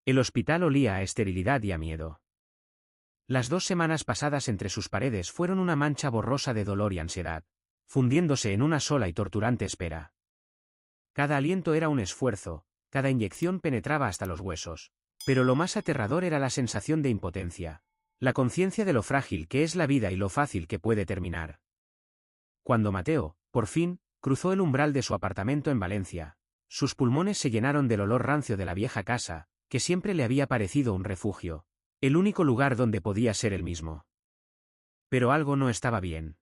El hospital olía a esterilidad y a miedo. Las 2 semanas pasadas entre sus paredes fueron una mancha borrosa de dolor y ansiedad, fundiéndose en una sola y torturante espera. Cada aliento era un esfuerzo, cada inyección penetraba hasta los huesos. Pero lo más aterrador era la sensación de impotencia, la conciencia de lo frágil que es la vida y lo fácil que puede terminar. Cuando Mateo, por fin, cruzó el umbral de su apartamento en Valencia, sus pulmones se llenaron del olor rancio de la vieja casa, que siempre le había parecido un refugio, el único lugar donde podía ser él mismo. Pero algo no estaba bien.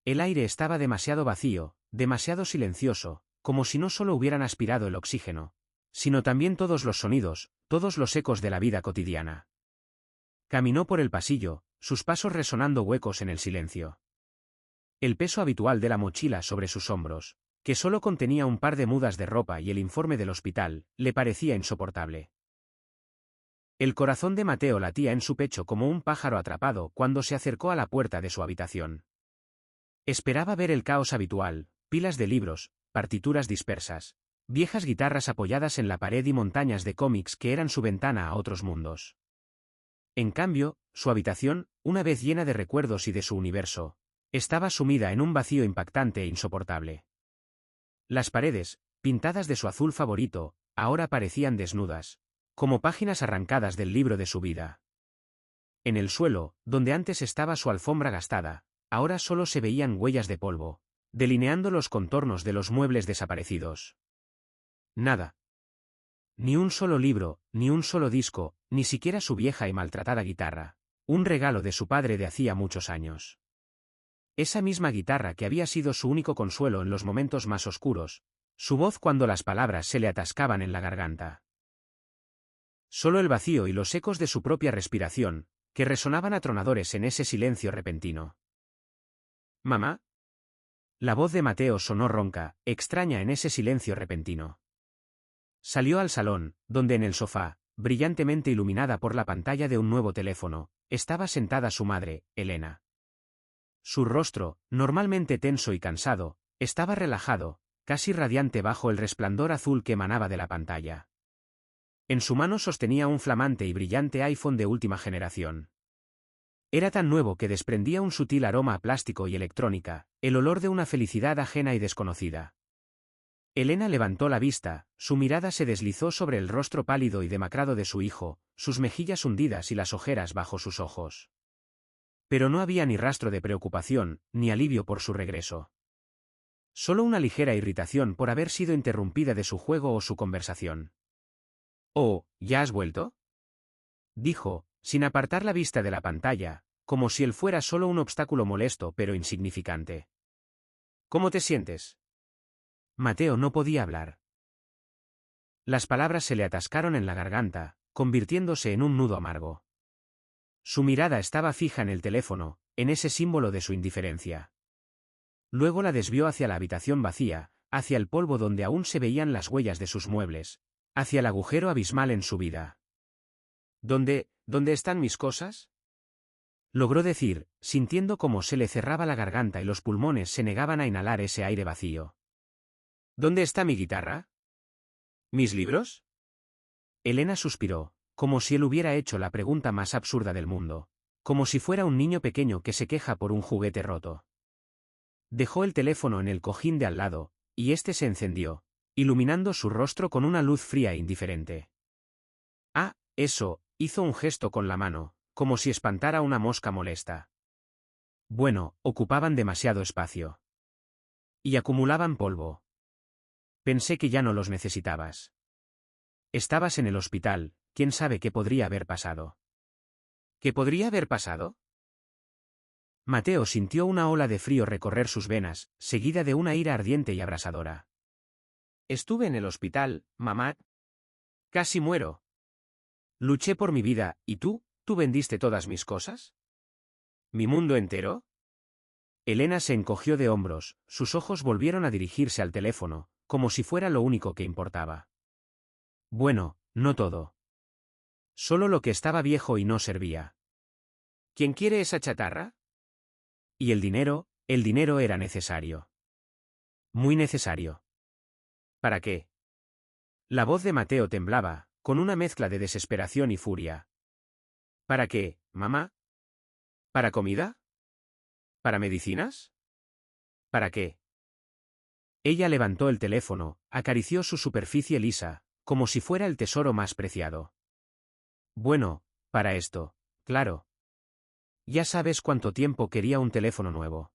El aire estaba demasiado vacío, demasiado silencioso, como si no solo hubieran aspirado el oxígeno, sino también todos los sonidos, todos los ecos de la vida cotidiana. Caminó por el pasillo, sus pasos resonando huecos en el silencio. El peso habitual de la mochila sobre sus hombros, que solo contenía un par de mudas de ropa y el informe del hospital, le parecía insoportable. El corazón de Mateo latía en su pecho como un pájaro atrapado cuando se acercó a la puerta de su habitación. Esperaba ver el caos habitual, pilas de libros, partituras dispersas, viejas guitarras apoyadas en la pared y montañas de cómics que eran su ventana a otros mundos. En cambio, su habitación, una vez llena de recuerdos y de su universo, estaba sumida en un vacío impactante e insoportable. Las paredes, pintadas de su azul favorito, ahora parecían desnudas, como páginas arrancadas del libro de su vida. En el suelo, donde antes estaba su alfombra gastada, ahora solo se veían huellas de polvo, delineando los contornos de los muebles desaparecidos. Nada. Ni un solo libro, ni un solo disco, ni siquiera su vieja y maltratada guitarra, un regalo de su padre de hacía muchos años. Esa misma guitarra que había sido su único consuelo en los momentos más oscuros, su voz cuando las palabras se le atascaban en la garganta. Solo el vacío y los ecos de su propia respiración, que resonaban atronadores en ese silencio repentino. ¿Mamá? La voz de Mateo sonó ronca, extraña en ese silencio repentino. Salió al salón, donde en el sofá, brillantemente iluminada por la pantalla de un nuevo teléfono, estaba sentada su madre, Elena. Su rostro, normalmente tenso y cansado, estaba relajado, casi radiante bajo el resplandor azul que emanaba de la pantalla. En su mano sostenía un flamante y brillante iPhone de última generación. Era tan nuevo que desprendía un sutil aroma a plástico y electrónica, el olor de una felicidad ajena y desconocida. Elena levantó la vista, su mirada se deslizó sobre el rostro pálido y demacrado de su hijo, sus mejillas hundidas y las ojeras bajo sus ojos. Pero no había ni rastro de preocupación, ni alivio por su regreso. Solo una ligera irritación por haber sido interrumpida de su juego o su conversación. «Oh, ¿ya has vuelto?», dijo, sin apartar la vista de la pantalla, como si él fuera solo un obstáculo molesto pero insignificante. «¿Cómo te sientes?». Mateo no podía hablar. Las palabras se le atascaron en la garganta, convirtiéndose en un nudo amargo. Su mirada estaba fija en el teléfono, en ese símbolo de su indiferencia. Luego la desvió hacia la habitación vacía, hacia el polvo donde aún se veían las huellas de sus muebles, hacia el agujero abismal en su vida. ¿Dónde están mis cosas?», logró decir, sintiendo cómo se le cerraba la garganta y los pulmones se negaban a inhalar ese aire vacío. «¿Dónde está mi guitarra? ¿Mis libros?». Elena suspiró, como si él hubiera hecho la pregunta más absurda del mundo, como si fuera un niño pequeño que se queja por un juguete roto. Dejó el teléfono en el cojín de al lado, y este se encendió, iluminando su rostro con una luz fría e indiferente. «Ah, eso», hizo un gesto con la mano, como si espantara una mosca molesta. «Bueno, ocupaban demasiado espacio. Y acumulaban polvo. Pensé que ya no los necesitabas. Estabas en el hospital, quién sabe qué podría haber pasado». «¿Qué podría haber pasado?». Mateo sintió una ola de frío recorrer sus venas, seguida de una ira ardiente y abrasadora. «Estuve en el hospital, mamá. Casi muero. Luché por mi vida, ¿y tú vendiste todas mis cosas? ¿Mi mundo entero?». Elena se encogió de hombros, sus ojos volvieron a dirigirse al teléfono, como si fuera lo único que importaba. «Bueno, no todo. Solo lo que estaba viejo y no servía». «¿Quién quiere esa chatarra?». «Y el dinero era necesario. Muy necesario». «¿Para qué?». La voz de Mateo temblaba, con una mezcla de desesperación y furia. ¿Para qué, mamá? ¿Para comida? ¿Para medicinas? ¿Para qué? Ella levantó el teléfono, acarició su superficie lisa, como si fuera el tesoro más preciado. Bueno, para esto, claro. Ya sabes cuánto tiempo quería un teléfono nuevo.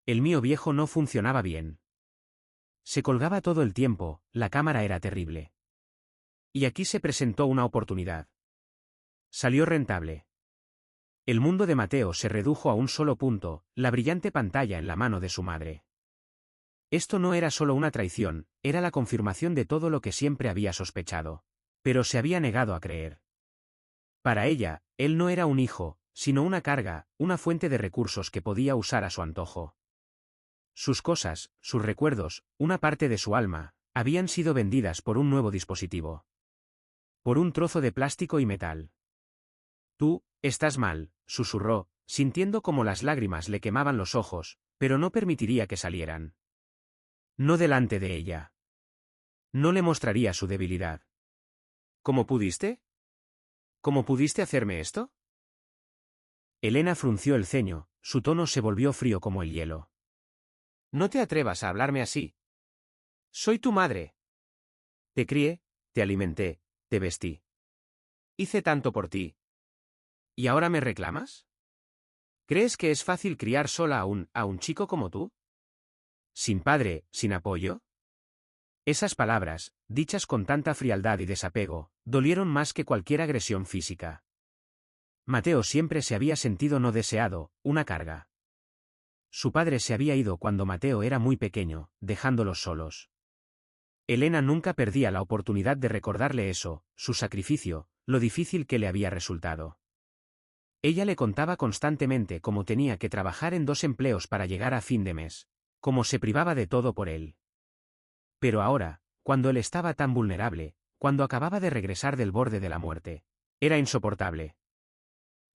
El mío viejo no funcionaba bien. Se colgaba todo el tiempo, la cámara era terrible. Y aquí se presentó una oportunidad. Salió rentable. El mundo de Mateo se redujo a un solo punto, la brillante pantalla en la mano de su madre. Esto no era solo una traición, era la confirmación de todo lo que siempre había sospechado. Pero se había negado a creer. Para ella, él no era un hijo, sino una carga, una fuente de recursos que podía usar a su antojo. Sus cosas, sus recuerdos, una parte de su alma, habían sido vendidas por un nuevo dispositivo. Por un trozo de plástico y metal. Tú, estás mal, susurró, sintiendo como las lágrimas le quemaban los ojos, pero no permitiría que salieran. No delante de ella. No le mostraría su debilidad. ¿Cómo pudiste? ¿Cómo pudiste hacerme esto? Elena frunció el ceño, su tono se volvió frío como el hielo. No te atrevas a hablarme así. Soy tu madre. Te crié, te alimenté, te vestí. Hice tanto por ti. ¿Y ahora me reclamas? ¿Crees que es fácil criar sola a un chico como tú? ¿Sin padre, sin apoyo? Esas palabras, dichas con tanta frialdad y desapego, dolieron más que cualquier agresión física. Mateo siempre se había sentido no deseado, una carga. Su padre se había ido cuando Mateo era muy pequeño, dejándolos solos. Elena nunca perdía la oportunidad de recordarle eso, su sacrificio, lo difícil que le había resultado. Ella le contaba constantemente cómo tenía que trabajar en 2 empleos para llegar a fin de mes, cómo se privaba de todo por él. Pero ahora, cuando él estaba tan vulnerable, cuando acababa de regresar del borde de la muerte, era insoportable.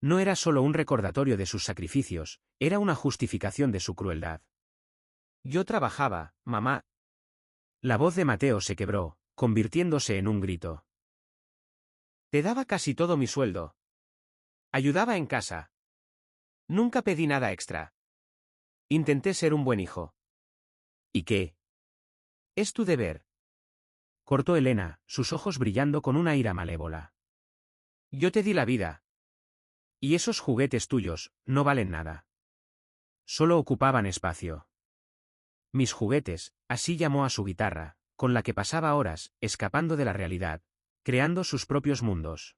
No era solo un recordatorio de sus sacrificios, era una justificación de su crueldad. Yo trabajaba, mamá. La voz de Mateo se quebró, convirtiéndose en un grito. Te daba casi todo mi sueldo. Ayudaba en casa. Nunca pedí nada extra. Intenté ser un buen hijo. ¿Y qué? Es tu deber. Cortó Elena, sus ojos brillando con una ira malévola. Yo te di la vida. Y esos juguetes tuyos, no valen nada. Solo ocupaban espacio. Mis juguetes, así llamó a su guitarra, con la que pasaba horas, escapando de la realidad, creando sus propios mundos.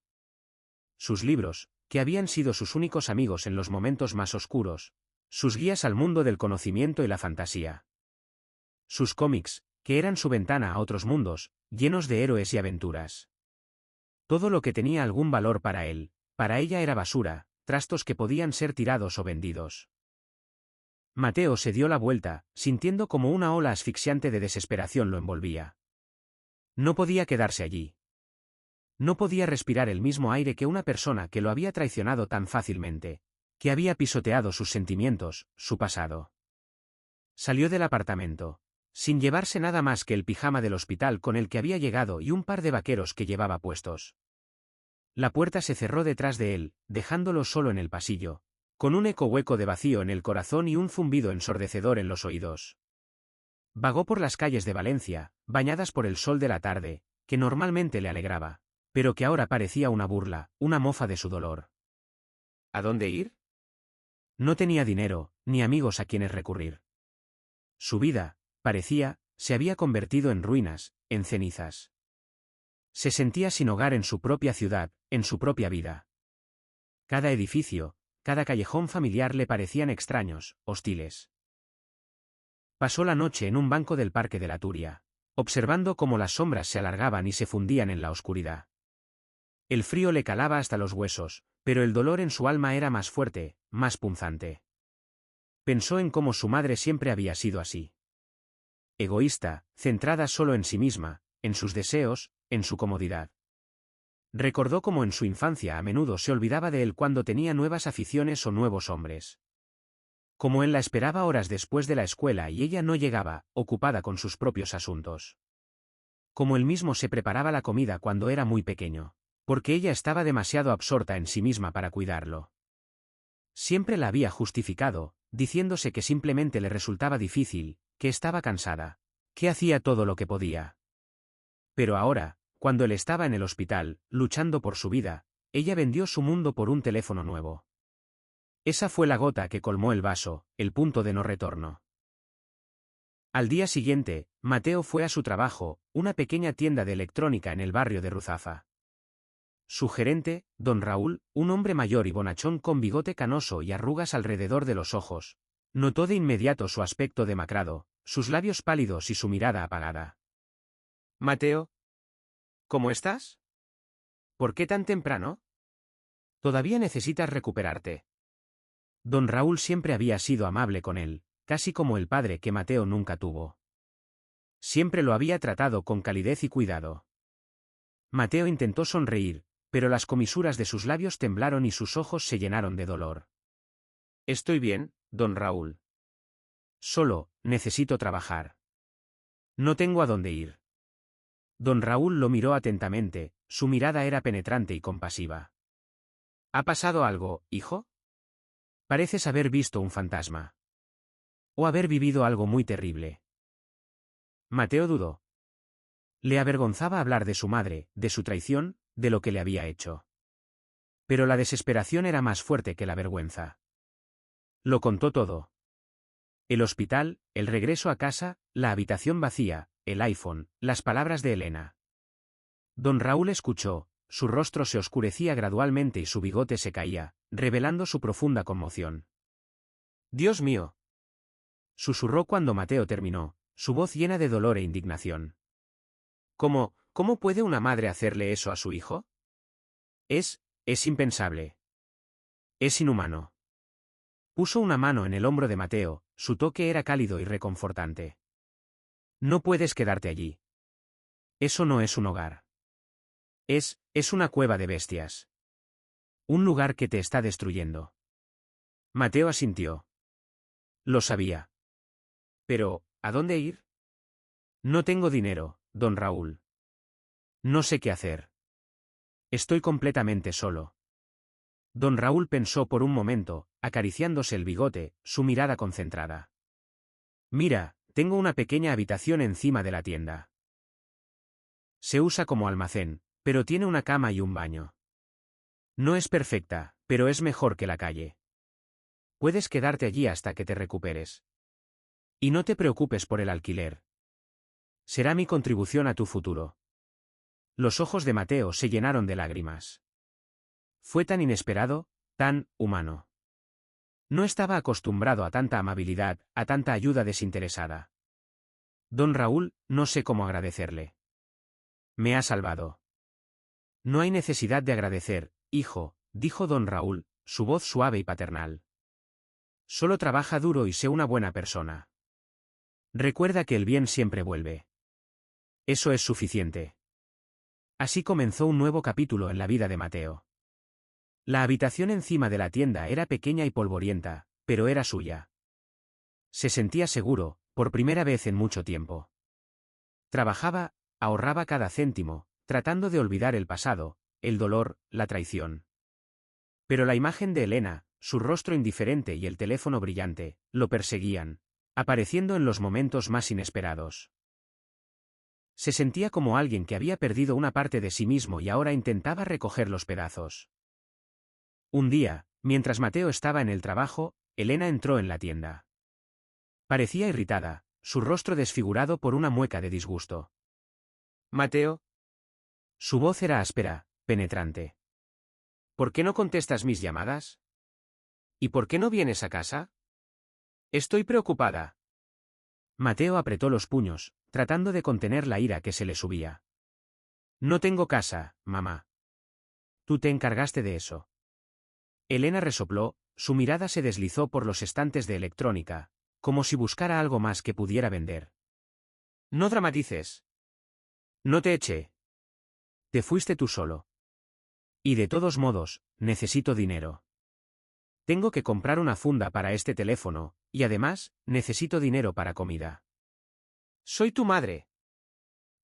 Sus libros, que habían sido sus únicos amigos en los momentos más oscuros, sus guías al mundo del conocimiento y la fantasía. Sus cómics, que eran su ventana a otros mundos, llenos de héroes y aventuras. Todo lo que tenía algún valor para él, para ella era basura, trastos que podían ser tirados o vendidos. Mateo se dio la vuelta, sintiendo como una ola asfixiante de desesperación lo envolvía. No podía quedarse allí. No podía respirar el mismo aire que una persona que lo había traicionado tan fácilmente, que había pisoteado sus sentimientos, su pasado. Salió del apartamento, sin llevarse nada más que el pijama del hospital con el que había llegado y un par de vaqueros que llevaba puestos. La puerta se cerró detrás de él, dejándolo solo en el pasillo, con un eco hueco de vacío en el corazón y un zumbido ensordecedor en los oídos. Vagó por las calles de Valencia, bañadas por el sol de la tarde, que normalmente le alegraba, pero que ahora parecía una burla, una mofa de su dolor. ¿A dónde ir? No tenía dinero, ni amigos a quienes recurrir. Su vida, parecía, se había convertido en ruinas, en cenizas. Se sentía sin hogar en su propia ciudad, en su propia vida. Cada edificio, cada callejón familiar le parecían extraños, hostiles. Pasó la noche en un banco del Parque de la Turia, observando cómo las sombras se alargaban y se fundían en la oscuridad. El frío le calaba hasta los huesos, pero el dolor en su alma era más fuerte, más punzante. Pensó en cómo su madre siempre había sido así. Egoísta, centrada solo en sí misma, en sus deseos, en su comodidad. Recordó cómo en su infancia a menudo se olvidaba de él cuando tenía nuevas aficiones o nuevos hombres. Como él la esperaba horas después de la escuela y ella no llegaba, ocupada con sus propios asuntos. Como él mismo se preparaba la comida cuando era muy pequeño, porque ella estaba demasiado absorta en sí misma para cuidarlo. Siempre la había justificado, diciéndose que simplemente le resultaba difícil, que estaba cansada, que hacía todo lo que podía. Pero ahora, cuando él estaba en el hospital, luchando por su vida, ella vendió su mundo por un teléfono nuevo. Esa fue la gota que colmó el vaso, el punto de no retorno. Al día siguiente, Mateo fue a su trabajo, una pequeña tienda de electrónica en el barrio de Ruzafa. Su gerente, don Raúl, un hombre mayor y bonachón con bigote canoso y arrugas alrededor de los ojos, notó de inmediato su aspecto demacrado, sus labios pálidos y su mirada apagada. «Mateo, ¿cómo estás? ¿Por qué tan temprano? Todavía necesitas recuperarte». Don Raúl siempre había sido amable con él, casi como el padre que Mateo nunca tuvo. Siempre lo había tratado con calidez y cuidado. Mateo intentó sonreír, pero las comisuras de sus labios temblaron y sus ojos se llenaron de dolor. «Estoy bien, don Raúl. Solo, necesito trabajar. No tengo a dónde ir». Don Raúl lo miró atentamente, su mirada era penetrante y compasiva. «¿Ha pasado algo, hijo? Pareces haber visto un fantasma. O haber vivido algo muy terrible». Mateo dudó. Le avergonzaba hablar de su madre, de su traición, de lo que le había hecho. Pero la desesperación era más fuerte que la vergüenza. Lo contó todo. El hospital, el regreso a casa, la habitación vacía, el iPhone, las palabras de Elena. Don Raúl escuchó, su rostro se oscurecía gradualmente y su bigote se caía, revelando su profunda conmoción. «Dios mío», susurró cuando Mateo terminó, su voz llena de dolor e indignación. ¿Cómo puede una madre hacerle eso a su hijo? Es impensable. Es inhumano». Puso una mano en el hombro de Mateo, su toque era cálido y reconfortante. «No puedes quedarte allí. Eso no es un hogar. Es una cueva de bestias. Un lugar que te está destruyendo». Mateo asintió. Lo sabía. Pero, ¿a dónde ir? No tengo dinero, don Raúl. No sé qué hacer. Estoy completamente solo. Don Raúl pensó por un momento, acariciándose el bigote, su mirada concentrada. «Mira, tengo una pequeña habitación encima de la tienda. Se usa como almacén, pero tiene una cama y un baño. No es perfecta, pero es mejor que la calle. Puedes quedarte allí hasta que te recuperes. Y no te preocupes por el alquiler. Será mi contribución a tu futuro». Los ojos de Mateo se llenaron de lágrimas. Fue tan inesperado, tan humano. No estaba acostumbrado a tanta amabilidad, a tanta ayuda desinteresada. «Don Raúl, no sé cómo agradecerle. Me ha salvado». «No hay necesidad de agradecer, hijo», dijo don Raúl, su voz suave y paternal. «Solo trabaja duro y sé una buena persona. Recuerda que el bien siempre vuelve. Eso es suficiente». Así comenzó un nuevo capítulo en la vida de Mateo. La habitación encima de la tienda era pequeña y polvorienta, pero era suya. Se sentía seguro, por primera vez en mucho tiempo. Trabajaba, ahorraba cada céntimo, tratando de olvidar el pasado, el dolor, la traición. Pero la imagen de Elena, su rostro indiferente y el teléfono brillante, lo perseguían, apareciendo en los momentos más inesperados. Se sentía como alguien que había perdido una parte de sí mismo y ahora intentaba recoger los pedazos. Un día, mientras Mateo estaba en el trabajo, Elena entró en la tienda. Parecía irritada, su rostro desfigurado por una mueca de disgusto. «Mateo». Su voz era áspera, penetrante. «¿Por qué no contestas mis llamadas? ¿Y por qué no vienes a casa? Estoy preocupada». Mateo apretó los puños, tratando de contener la ira que se le subía. «No tengo casa, mamá. Tú te encargaste de eso». Elena resopló, su mirada se deslizó por los estantes de electrónica, como si buscara algo más que pudiera vender. «No dramatices. No te eché. Te fuiste tú solo. Y de todos modos, necesito dinero. Tengo que comprar una funda para este teléfono, y además, necesito dinero para comida. Soy tu madre».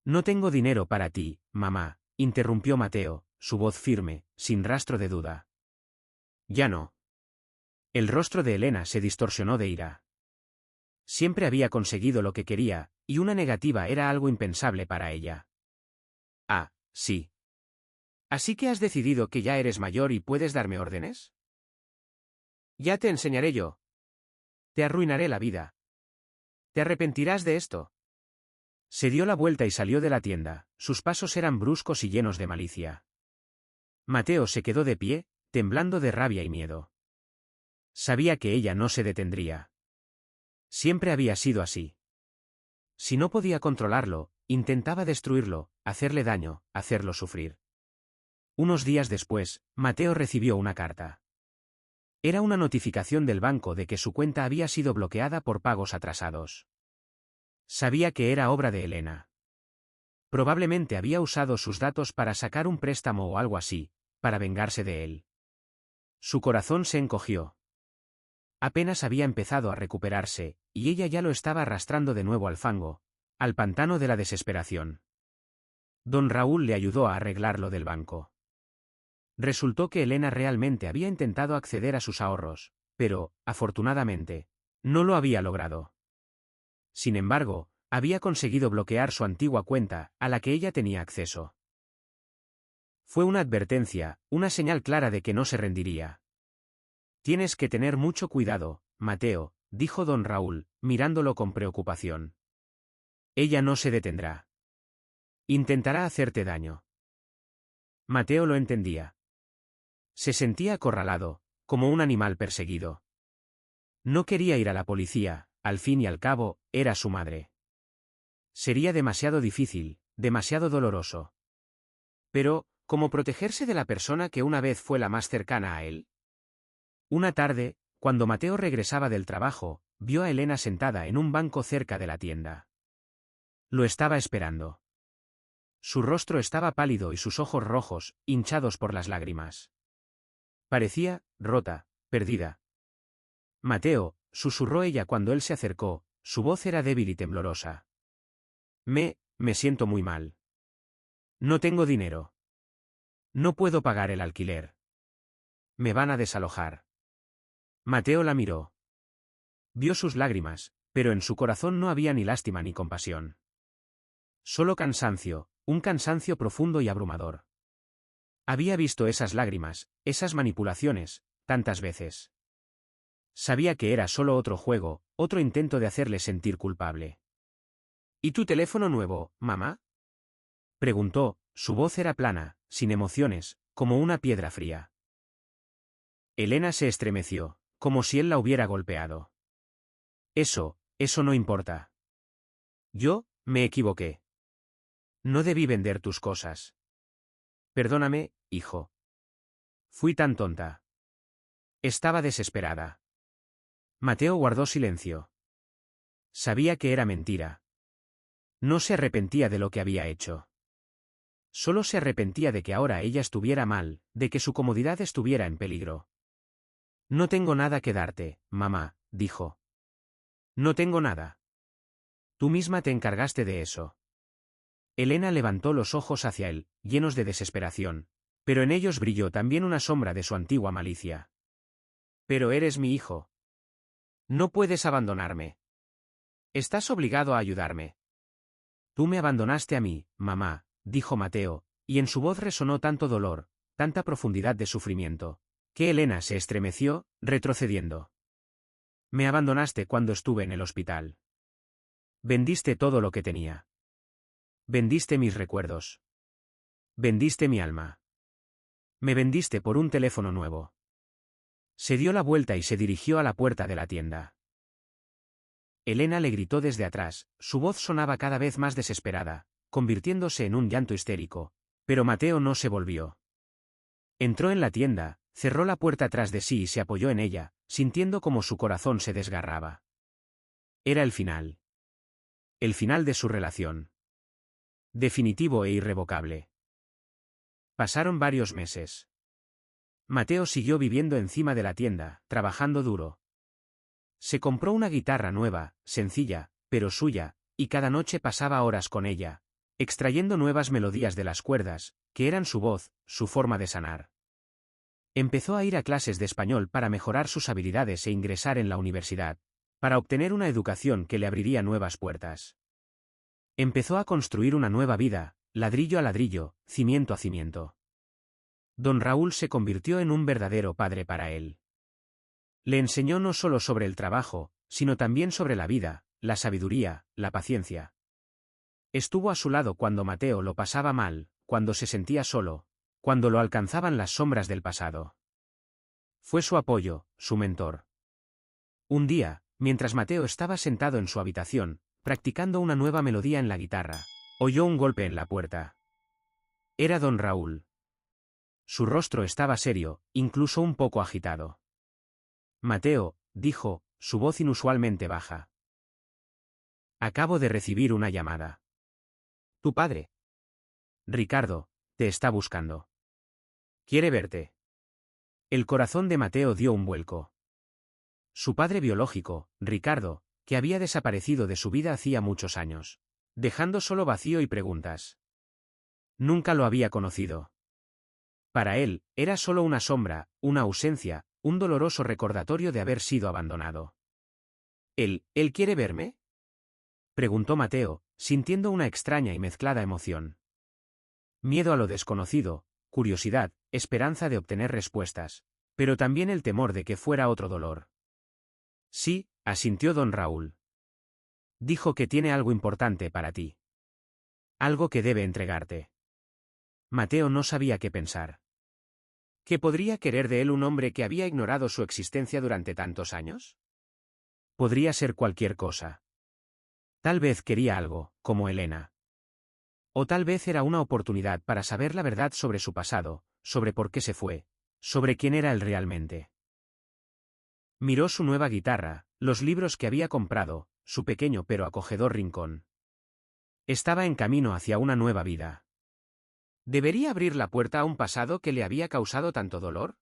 No tengo dinero para ti, mamá, interrumpió Mateo, su voz firme, sin rastro de duda. Ya no. El rostro de Elena se distorsionó de ira. Siempre había conseguido lo que quería, y una negativa era algo impensable para ella. Ah, sí. ¿Así que has decidido que ya eres mayor y puedes darme órdenes? Ya te enseñaré yo. Te arruinaré la vida. ¿Te arrepentirás de esto? Se dio la vuelta y salió de la tienda, sus pasos eran bruscos y llenos de malicia. Mateo se quedó de pie, temblando de rabia y miedo. Sabía que ella no se detendría. Siempre había sido así. Si no podía controlarlo, intentaba destruirlo, hacerle daño, hacerlo sufrir. Unos días después, Mateo recibió una carta. Era una notificación del banco de que su cuenta había sido bloqueada por pagos atrasados. Sabía que era obra de Elena. Probablemente había usado sus datos para sacar un préstamo o algo así, para vengarse de él. Su corazón se encogió. Apenas había empezado a recuperarse, y ella ya lo estaba arrastrando de nuevo al fango, al pantano de la desesperación. Don Raúl le ayudó a arreglar lo del banco. Resultó que Elena realmente había intentado acceder a sus ahorros, pero, afortunadamente, no lo había logrado. Sin embargo, había conseguido bloquear su antigua cuenta, a la que ella tenía acceso. Fue una advertencia, una señal clara de que no se rendiría. Tienes que tener mucho cuidado, Mateo, dijo don Raúl, mirándolo con preocupación. Ella no se detendrá. Intentará hacerte daño. Mateo lo entendía. Se sentía acorralado, como un animal perseguido. No quería ir a la policía, al fin y al cabo, era su madre. Sería demasiado difícil, demasiado doloroso. Pero, ¿cómo protegerse de la persona que una vez fue la más cercana a él? Una tarde, cuando Mateo regresaba del trabajo, vio a Elena sentada en un banco cerca de la tienda. Lo estaba esperando. Su rostro estaba pálido y sus ojos rojos, hinchados por las lágrimas. Parecía, rota, perdida. Mateo, susurró ella cuando él se acercó, su voz era débil y temblorosa. Me siento muy mal. No tengo dinero. No puedo pagar el alquiler. Me van a desalojar. Mateo la miró. Vio sus lágrimas, pero en su corazón no había ni lástima ni compasión. Solo cansancio, un cansancio profundo y abrumador. Había visto esas lágrimas, esas manipulaciones, tantas veces. Sabía que era solo otro juego, otro intento de hacerle sentir culpable. ¿Y tu teléfono nuevo, mamá? Preguntó, su voz era plana, sin emociones, como una piedra fría. Elena se estremeció, como si él la hubiera golpeado. Eso no importa. Yo, me equivoqué. No debí vender tus cosas. Perdóname, hijo. Fui tan tonta. Estaba desesperada. Mateo guardó silencio. Sabía que era mentira. No se arrepentía de lo que había hecho. Solo se arrepentía de que ahora ella estuviera mal, de que su comodidad estuviera en peligro. No tengo nada que darte, mamá, dijo. No tengo nada. Tú misma te encargaste de eso. Elena levantó los ojos hacia él, llenos de desesperación, pero en ellos brilló también una sombra de su antigua malicia. Pero eres mi hijo. No puedes abandonarme. Estás obligado a ayudarme. Tú me abandonaste a mí, mamá, dijo Mateo, y en su voz resonó tanto dolor, tanta profundidad de sufrimiento, que Elena se estremeció, retrocediendo. Me abandonaste cuando estuve en el hospital. Vendiste todo lo que tenía. Vendiste mis recuerdos. Vendiste mi alma. Me vendiste por un teléfono nuevo. Se dio la vuelta y se dirigió a la puerta de la tienda. Elena le gritó desde atrás, su voz sonaba cada vez más desesperada, convirtiéndose en un llanto histérico, pero Mateo no se volvió. Entró en la tienda, cerró la puerta tras de sí y se apoyó en ella, sintiendo como su corazón se desgarraba. Era el final. El final de su relación. Definitivo e irrevocable. Pasaron varios meses. Mateo siguió viviendo encima de la tienda, trabajando duro. Se compró una guitarra nueva, sencilla, pero suya, y cada noche pasaba horas con ella, extrayendo nuevas melodías de las cuerdas, que eran su voz, su forma de sanar. Empezó a ir a clases de español para mejorar sus habilidades e ingresar en la universidad, para obtener una educación que le abriría nuevas puertas. Empezó a construir una nueva vida, ladrillo a ladrillo, cimiento a cimiento. Don Raúl se convirtió en un verdadero padre para él. Le enseñó no solo sobre el trabajo, sino también sobre la vida, la sabiduría, la paciencia. Estuvo a su lado cuando Mateo lo pasaba mal, cuando se sentía solo, cuando lo alcanzaban las sombras del pasado. Fue su apoyo, su mentor. Un día, mientras Mateo estaba sentado en su habitación, practicando una nueva melodía en la guitarra, oyó un golpe en la puerta. Era don Raúl. Su rostro estaba serio, incluso un poco agitado. Mateo, dijo, su voz inusualmente baja. Acabo de recibir una llamada. Tu padre. Ricardo, te está buscando. Quiere verte. El corazón de Mateo dio un vuelco. Su padre biológico, Ricardo, que había desaparecido de su vida hacía muchos años, dejando solo vacío y preguntas. Nunca lo había conocido. Para él, era solo una sombra, una ausencia, un doloroso recordatorio de haber sido abandonado. ¿Él quiere verme? Preguntó Mateo, sintiendo una extraña y mezclada emoción. Miedo a lo desconocido, curiosidad, esperanza de obtener respuestas, pero también el temor de que fuera otro dolor. Sí, asintió don Raúl. Dijo que tiene algo importante para ti. Algo que debe entregarte. Mateo no sabía qué pensar. ¿Qué podría querer de él un hombre que había ignorado su existencia durante tantos años? Podría ser cualquier cosa. Tal vez quería algo, como Elena. O tal vez era una oportunidad para saber la verdad sobre su pasado, sobre por qué se fue, sobre quién era él realmente. Miró su nueva guitarra, los libros que había comprado, su pequeño pero acogedor rincón. Estaba en camino hacia una nueva vida. ¿Debería abrir la puerta a un pasado que le había causado tanto dolor?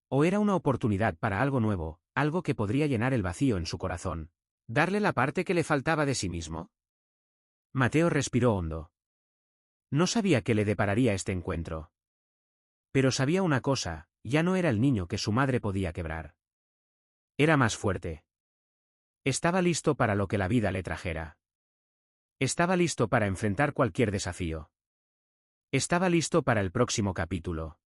¿O era una oportunidad para algo nuevo, algo que podría llenar el vacío en su corazón, darle la parte que le faltaba de sí mismo? Mateo respiró hondo. No sabía qué le depararía este encuentro. Pero sabía una cosa, ya no era el niño que su madre podía quebrar. Era más fuerte. Estaba listo para lo que la vida le trajera. Estaba listo para enfrentar cualquier desafío. Estaba listo para el próximo capítulo.